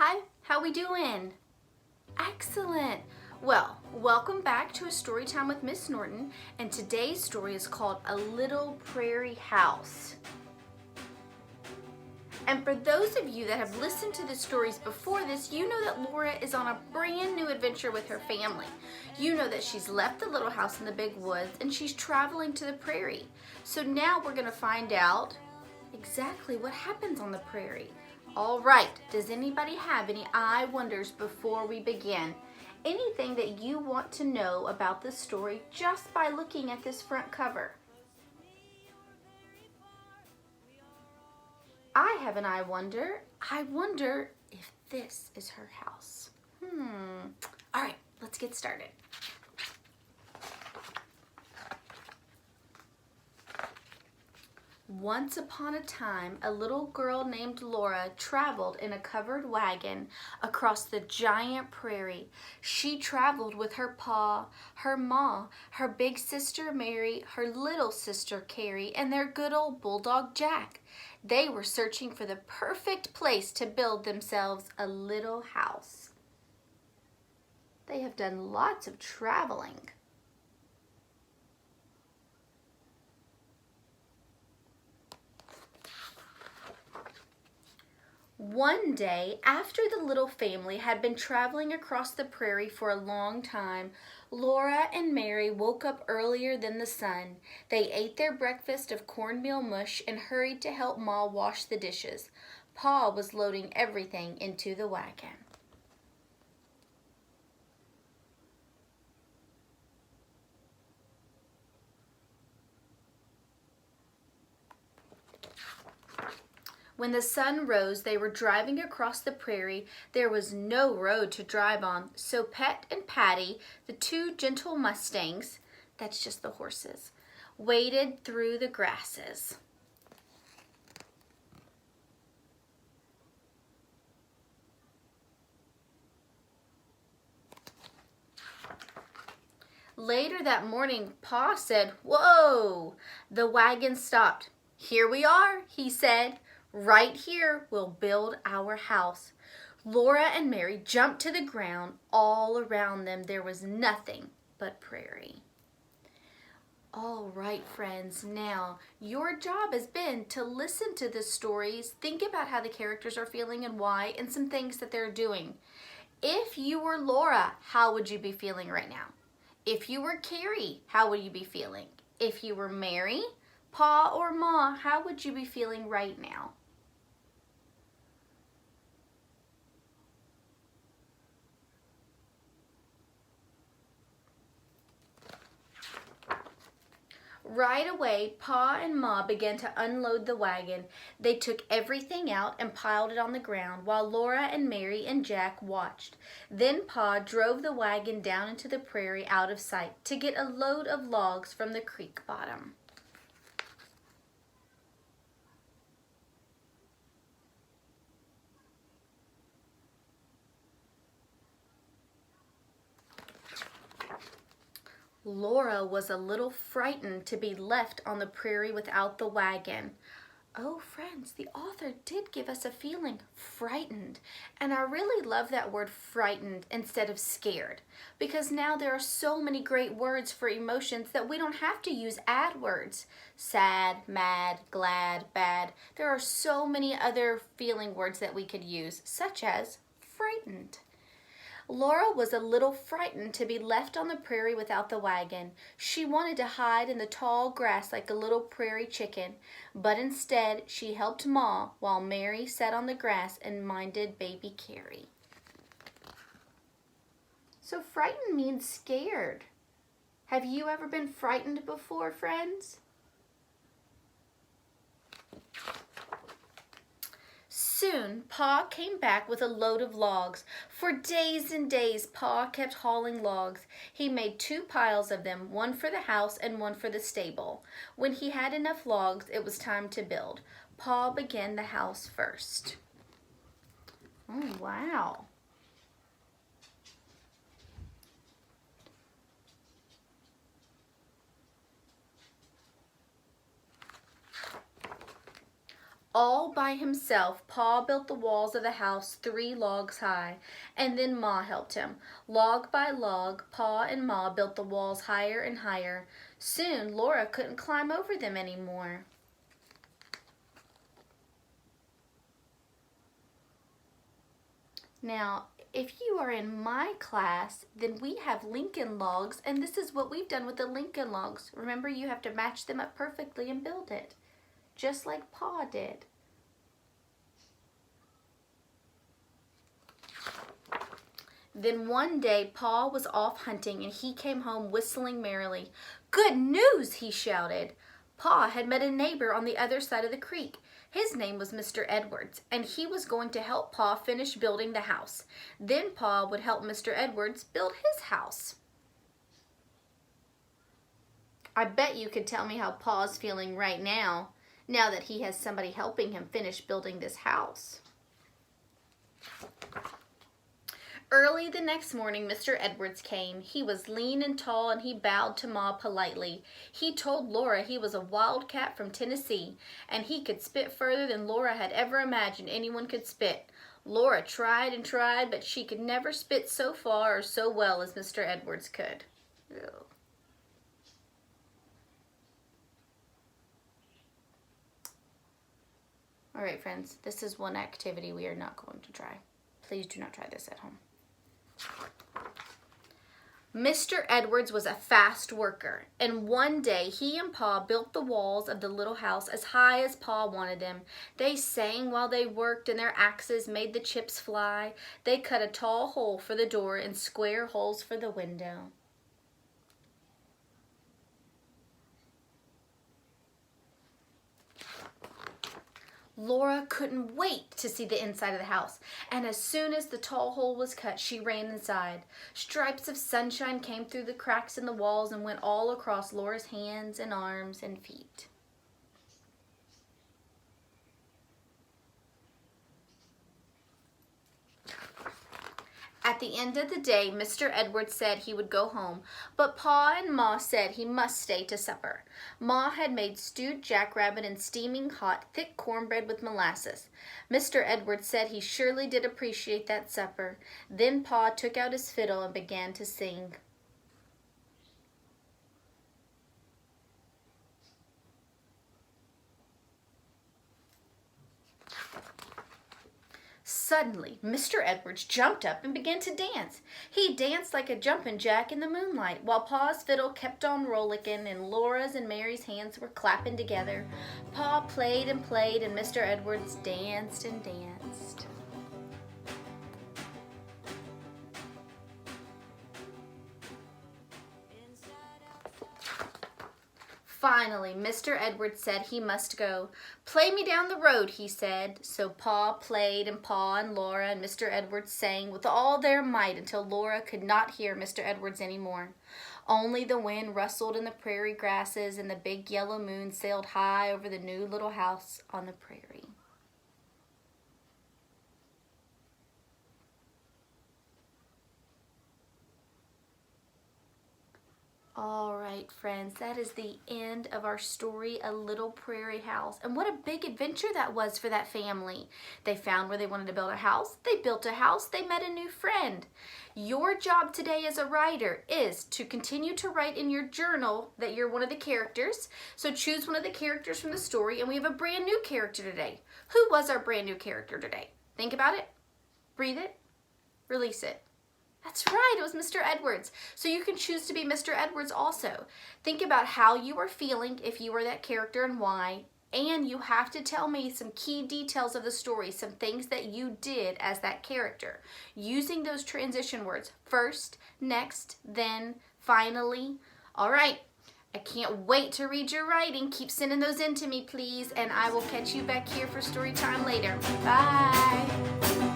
Hi, how we doing? Excellent. Well, welcome back to a story time with Miss Norton, and today's story is called A Little Prairie House. And for those of you that have listened to the stories before this, you know that Laura is on a brand new adventure with her family. You know that she's left the little house in the big woods and she's traveling to the prairie. So now we're going to find out exactly what happens on the prairie. All right, does anybody have any I wonders before we begin? Anything that you want to know about this story just by looking at this front cover? I have an I wonder. I wonder if this is her house. All right, let's get started. Once upon a time, a little girl named Laura traveled in a covered wagon across the giant prairie. She traveled with her pa, her ma, her big sister Mary, her little sister Carrie, and their good old bulldog Jack. They were searching for the perfect place to build themselves a little house. They have done lots of traveling. One day, after the little family had been traveling across the prairie for a long time, Laura and Mary woke up earlier than the sun. They ate their breakfast of cornmeal mush and hurried to help Ma wash the dishes. Pa was loading everything into the wagon. When the sun rose, they were driving across the prairie. There was no road to drive on, so Pet and Patty, the two gentle Mustangs, that's just the horses, waded through the grasses. Later that morning, Pa said, "Whoa!" The wagon stopped. "Here we are," he said. "Right here we'll build our house." Laura and Mary jumped to the ground. All around them there was nothing but prairie. All right, friends, now your job has been to listen to the stories, think about how the characters are feeling and why, and some things that they're doing. If you were Laura, how would you be feeling right now? If you were Carrie, how would you be feeling? If you were Mary, Pa, or Ma, how would you be feeling right now? Right away, Pa and Ma began to unload the wagon. They took everything out and piled it on the ground while Laura and Mary and Jack watched. Then Pa drove the wagon down into the prairie out of sight to get a load of logs from the creek bottom. Laura was a little frightened to be left on the prairie without the wagon. Oh, friends, the author did give us a feeling, frightened. And I really love that word frightened instead of scared, because now there are so many great words for emotions that we don't have to use add words. Sad, mad, glad, bad. There are so many other feeling words that we could use, such as frightened. Laura was a little frightened to be left on the prairie without the wagon. She wanted to hide in the tall grass like a little prairie chicken, but instead she helped Ma while Mary sat on the grass and minded baby Carrie. So frightened means scared. Have you ever been frightened before, friends? Soon, Pa came back with a load of logs. For days and days, Pa kept hauling logs. He made 2 piles of them, one for the house and one for the stable. When he had enough logs, it was time to build. Pa began the house first. Oh, wow. All by himself, Pa built the walls of the house 3 logs high, and then Ma helped him. Log by log, Pa and Ma built the walls higher and higher. Soon, Laura couldn't climb over them anymore. Now, if you are in my class, then we have Lincoln logs, and this is what we've done with the Lincoln logs. Remember, you have to match them up perfectly and build it, just like Pa did. Then one day, Pa was off hunting, and he came home whistling merrily. "Good news!" he shouted. Pa had met a neighbor on the other side of the creek. His name was Mr. Edwards, and he was going to help Pa finish building the house. Then Pa would help Mr. Edwards build his house. I bet you could tell me how Pa's feeling right now that he has somebody helping him finish building this house. Early the next morning, Mr. Edwards came. He was lean and tall, and he bowed to Ma politely. He told Laura he was a wildcat from Tennessee, and he could spit further than Laura had ever imagined anyone could spit. Laura tried and tried, but she could never spit so far or so well as Mr. Edwards could. Ew. All right, friends, this is one activity we are not going to try. Please do not try this at home. Mr. Edwards was a fast worker, and one day he and Pa built the walls of the little house as high as Pa wanted them. They sang while they worked, and their axes made the chips fly. They cut a tall hole for the door and square holes for the window. Laura couldn't wait to see the inside of the house, and as soon as the tall hole was cut, she ran inside. Stripes of sunshine came through the cracks in the walls and went all across Laura's hands and arms and feet. At the end of the day, Mr. Edwards said he would go home, but Pa and Ma said he must stay to supper. Ma had made stewed jackrabbit and steaming hot, thick cornbread with molasses. Mr. Edwards said he surely did appreciate that supper. Then Pa took out his fiddle and began to sing. Suddenly, Mr. Edwards jumped up and began to dance. He danced like a jumping jack in the moonlight, while Pa's fiddle kept on rollicking and Laura's and Mary's hands were clapping together. Pa played and played, and Mr. Edwards danced and danced. Finally, Mr. Edwards said he must go. "Play me down the road," he said. So Pa played, and Pa and Laura and Mr. Edwards sang with all their might until Laura could not hear Mr. Edwards anymore. Only the wind rustled in the prairie grasses, and the big yellow moon sailed high over the new little house on the prairie. All right, friends, that is the end of our story, A Little Prairie House. And what a big adventure that was for that family. They found where they wanted to build a house. They built a house. They met a new friend. Your job today as a writer is to continue to write in your journal that you're one of the characters. So choose one of the characters from the story, and we have a brand new character today. Who was our brand new character today? Think about it. Breathe it. Release it. That's right, it was Mr. Edwards. So you can choose to be Mr. Edwards also. Think about how you are feeling if you were that character and why. And you have to tell me some key details of the story, some things that you did as that character. Using those transition words, first, next, then, finally. All right, I can't wait to read your writing. Keep sending those in to me, please. And I will catch you back here for story time later. Bye.